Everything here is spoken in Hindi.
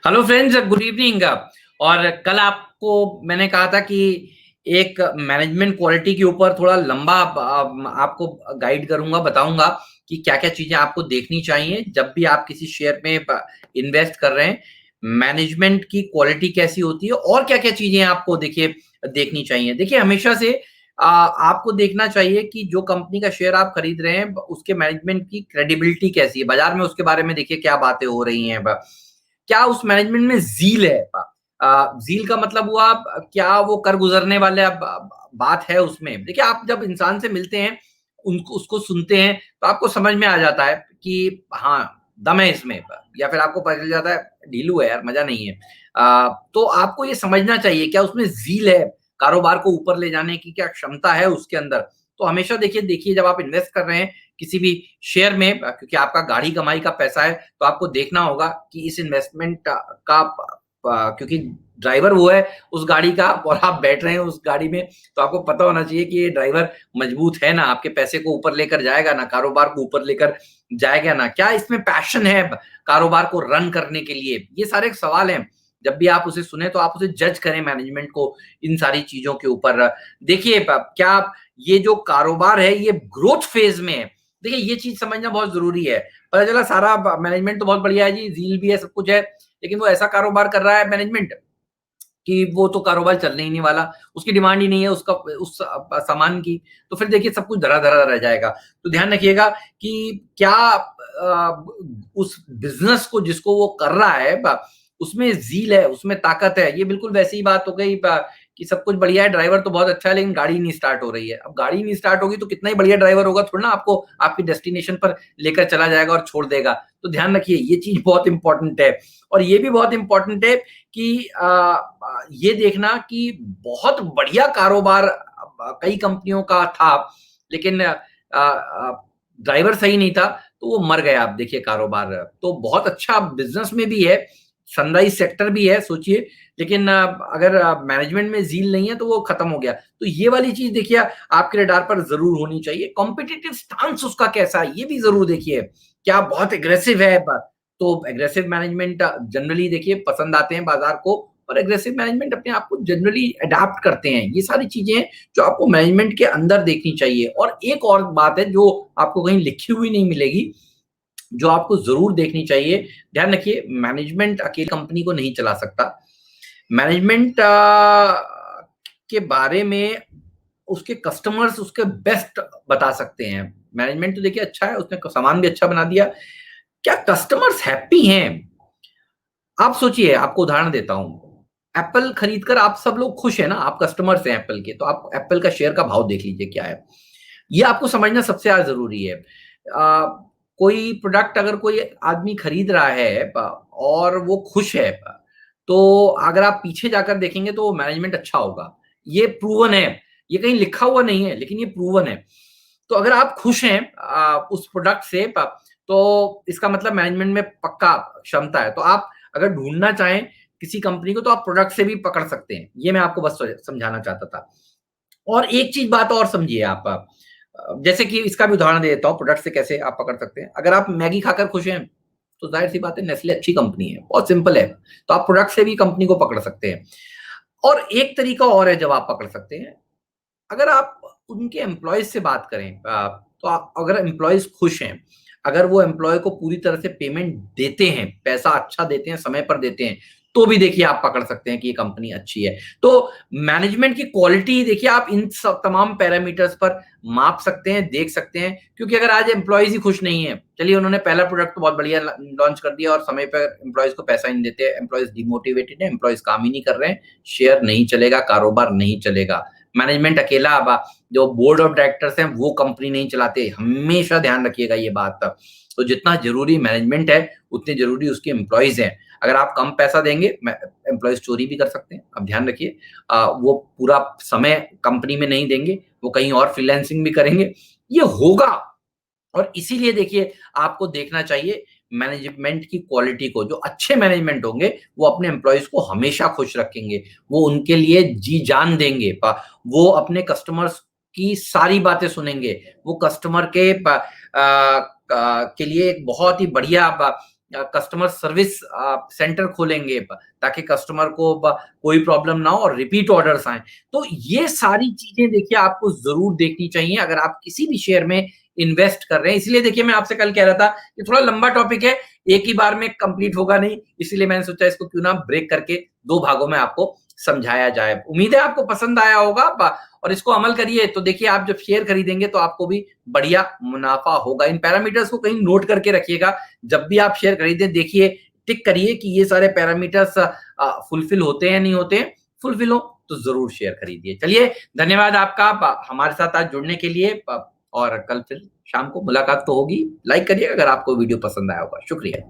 Hello friends, good evening. और कल आपको मैंने कहा था कि एक मैनेजमेंट क्वालिटी के ऊपर थोड़ा लंबा आपको गाइड करूंगा, बताऊंगा कि क्या क्या चीजें आपको देखनी चाहिए जब भी आप किसी शेयर में इन्वेस्ट कर रहे हैं। मैनेजमेंट की क्वालिटी कैसी होती है और क्या क्या चीजें आपको देखिए देखनी चाहिए। देखिए, हमेशा से आपको देखना चाहिए कि जो कंपनी का शेयर आप खरीद रहे हैं उसके मैनेजमेंट की क्रेडिबिलिटी कैसी है बाजार में, उसके बारे में देखिए क्या बातें हो रही हैं। क्या उस मैनेजमेंट में ज़ील है? ज़ील का मतलब हुआ क्या वो कर गुजरने वाले बात है उसमें। देखिए, आप जब इंसान से मिलते हैं, उनको उसको सुनते हैं, तो आपको समझ में आ जाता है कि हाँ, दम है इसमें, या फिर आपको पता चल जाता है ढीलू है यार, मज़ा नहीं है। तो आपको ये समझना चाहिए क्या उसमें ज़ील है, कारोबार को ऊपर ले जाने की क्या क्षमता है उसके अंदर। तो हमेशा देखिए देखिए जब आप इन्वेस्ट कर रहे हैं किसी भी शेयर में, क्योंकि आपका गाढ़ी कमाई का पैसा है, तो आपको देखना होगा कि इस इन्वेस्टमेंट का क्योंकि ड्राइवर वो है उस गाड़ी का और आप बैठ रहे हैं उस गाड़ी में, तो आपको पता होना चाहिए कि ये ड्राइवर मजबूत है ना, आपके पैसे को ऊपर लेकर जाएगा ना, कारोबार को ऊपर लेकर जाएगा ना, क्या इसमें पैशन है कारोबार को रन करने के लिए। ये सारे सवाल हैं। जब भी आप उसे सुने तो आप उसे जज करें मैनेजमेंट को इन सारी चीजों के ऊपर। देखिए, क्या ये जो कारोबार है ये ग्रोथ फेज में है। देखिए, ये चीज समझना बहुत जरूरी है। पता चला सारा मैनेजमेंट तो बहुत बढ़िया है जी, ज़ील भी है, सब कुछ है, लेकिन वो ऐसा कारोबार कर रहा है मैनेजमेंट कि वो तो कारोबार चलने ही नहीं वाला, उसकी डिमांड ही नहीं है उसका उस सामान की, तो फिर देखिए सब कुछ धरा-धरा रह जाएगा। तो ध्यान रखिएगा कि क्या उस बिज़नेस को जिसको वो कर रहा है उसमें ज़ील है, उसमें ताकत है। ये बिल्कुल वैसी ही बात हो गई कि सब कुछ बढ़िया है, ड्राइवर तो बहुत अच्छा है लेकिन गाड़ी नहीं स्टार्ट हो रही है। अब गाड़ी नहीं स्टार्ट होगी तो कितना ही बढ़िया ड्राइवर होगा, थोड़ा ना आपको आपकी डेस्टिनेशन पर लेकर चला जाएगा और छोड़ देगा। तो ध्यान रखिए, ये चीज़ बहुत इम्पोर्टेंट है। और ये भी बहुत इम्पोर्टेंट है कि ये देखना कि बहुत बढ़िया कारोबार कई कंपनियों का था, लेकिन ड्राइवर सही नहीं था, तो वो मर गया। आप देखिए कारोबार तो बहुत अच्छा बिज़नेस में भी है, सनराइज़ सेक्टर भी है सोचिए, लेकिन अगर मैनेजमेंट में ज़ील नहीं है तो वो खत्म हो गया। तो ये वाली चीज़ देखिए आपके रडार पर ज़रूर होनी चाहिए। कॉम्पिटिटिव स्टांस उसका कैसा है, ये भी ज़रूर देखिए। क्या बहुत एग्रेसिव है तो एग्रेसिव मैनेजमेंट जनरली देखिए पसंद आते हैं बाजार को, और एग्रेसिव मैनेजमेंट अपने आप को जनरली अडॉप्ट करते हैं। ये सारी चीजें हैं जो आपको मैनेजमेंट के अंदर देखनी चाहिए। और एक और बात है जो आपको कहीं लिखी हुई नहीं मिलेगी, जो आपको जरूर देखनी चाहिए। ध्यान रखिए, मैनेजमेंट अकेली कंपनी को नहीं चला सकता। मैनेजमेंट के बारे में उसके कस्टमर्स उसके बेस्ट बता सकते हैं। मैनेजमेंट तो देखिए अच्छा है, उसने सामान भी अच्छा बना दिया, क्या कस्टमर्स हैप्पी हैं? आप सोचिए, आपको उदाहरण देता हूं। एप्पल खरीदकर आप सब लोग खुश है ना, आप कस्टमर्स हैं एप्पल के, तो आप एप्पल का शेयर का भाव देख लीजिए क्या है। ये आपको समझना सबसे ज्यादा जरूरी है। कोई प्रोडक्ट अगर कोई आदमी खरीद रहा है और वो खुश है, तो अगर आप पीछे जाकर देखेंगे तो मैनेजमेंट अच्छा होगा। ये प्रूवन है, ये कहीं लिखा हुआ नहीं है लेकिन ये प्रूवन है। तो अगर आप खुश हैं उस प्रोडक्ट से तो इसका मतलब मैनेजमेंट में पक्का क्षमता है। तो आप अगर ढूंढना चाहें किसी कंपनी को तो आप प्रोडक्ट से भी पकड़ सकते हैं। ये मैं आपको बस समझाना चाहता था। और एक चीज बात और समझिए आप, जैसे कि इसका भी उदाहरण दे देता हूँ प्रोडक्ट से कैसे आप पकड़ सकते हैं। अगर आप मैगी खाकर खुश हैं तो जाहिर सी बात है नेस्ले अच्छी कंपनी है, बहुत सिंपल है। तो आप प्रोडक्ट से भी कंपनी को पकड़ सकते हैं। और एक तरीका और है जब आप पकड़ सकते हैं, अगर आप उनके एम्प्लॉयज से बात करें, तो अगर एम्प्लॉयज खुश हैं, अगर वो एम्प्लॉय को पूरी तरह से पेमेंट देते हैं, पैसा अच्छा देते हैं, समय पर देते हैं, तो भी देखिए आप पकड़ सकते हैं कि ये कंपनी अच्छी है। तो मैनेजमेंट की क्वालिटी देखिए आप इन सब तमाम पैरामीटर्स पर माप सकते हैं, देख सकते हैं। क्योंकि अगर आज एम्प्लॉयज ही खुश नहीं है, चलिए उन्होंने पहला प्रोडक्ट तो बहुत बढ़िया लॉन्च कर दिया और समय पर एम्प्लॉयज को पैसा ही नहीं देते, एम्प्लॉयज डिमोटिवेटेड है, एम्प्लॉयज काम ही नहीं कर रहे हैं, शेयर नहीं चलेगा, कारोबार नहीं चलेगा। मैनेजमेंट अकेला जो बोर्ड ऑफ डायरेक्टर्स हैं वो कंपनी नहीं चलाते, हमेशा ध्यान रखिएगा ये बात। तो जितना जरूरी मैनेजमेंट है उतने जरूरी उसके एम्प्लॉयज हैं। अगर आप कम पैसा देंगे, एम्प्लॉयज चोरी भी कर सकते हैं, अब ध्यान रखिए। वो पूरा समय कंपनी में नहीं देंगे, वो कहीं और फ्रीलांसिंग भी करेंगे, ये होगा। और इसीलिए देखिए आपको देखना चाहिए मैनेजमेंट की क्वालिटी को। जो अच्छे मैनेजमेंट होंगे वो अपने एम्प्लॉयज को हमेशा खुश रखेंगे, वो उनके लिए जी जान देंगे, वो अपने कस्टमर्स की सारी बातें सुनेंगे, वो कस्टमर के लिए एक बहुत ही बढ़िया कस्टमर सर्विस सेंटर खोलेंगे ताकि कस्टमर को कोई प्रॉब्लम ना हो और रिपीट ऑर्डर्स आए। तो ये सारी चीजें देखिए आपको जरूर देखनी चाहिए अगर आप किसी भी शेयर में इन्वेस्ट कर रहे हैं। इसलिए देखिए मैं आपसे कल कह रहा था कि थोड़ा लंबा टॉपिक है, एक ही बार में कंप्लीट होगा नहीं, इसीलिए मैंने सोचा इसको क्यों ना ब्रेक करके 2 भागों में आपको समझाया जाए। उम्मीद है आपको पसंद आया होगा और इसको अमल करिए तो देखिए आप जब शेयर खरीदेंगे तो आपको भी बढ़िया मुनाफा होगा। इन पैरामीटर्स को कहीं नोट करके रखिएगा। जब भी आप शेयर खरीदें देखिए, टिक करिए कि ये सारे पैरामीटर्स फुलफिल होते हैं नहीं होते हैं। फुलफिल हो तो जरूर शेयर खरीदिए। चलिए, धन्यवाद आपका हमारे साथ आज जुड़ने के लिए और कल फिर शाम को मुलाकात तो होगी। लाइक करिएगा अगर आपको वीडियो पसंद आया होगा। शुक्रिया।